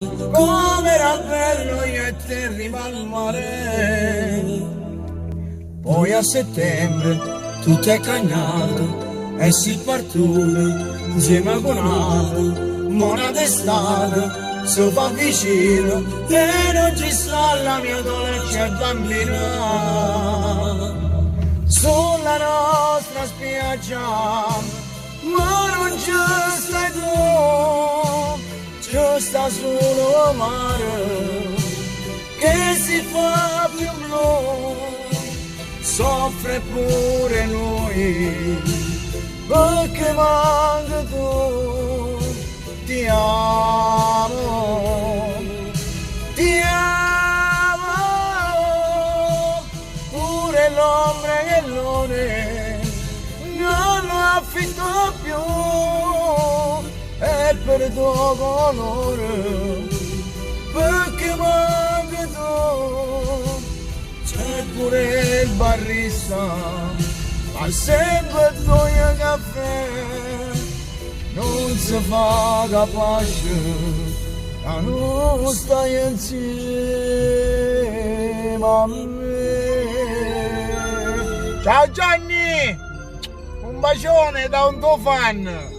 Come era bello io e te riva al mare. Poi a settembre tu ti hai cagnato e si partito insieme con altro. Mona d'estate si fa vicino e non ci sta la mia dolce bambina. Sulla nostra spiaggia ma non ci stai tu, ci sta solo mare che si fa più blu, soffre pure lui perché manca tu. Ti amo, ti amo, pure l'ombra che l'one non lo affitto più, e per tuo colore, perché manca tu. C'è pure il barista, ma sempre due caffè, non si fa capace a non stare insieme a me. Ciao Gianni, un bacione da un tuo fan.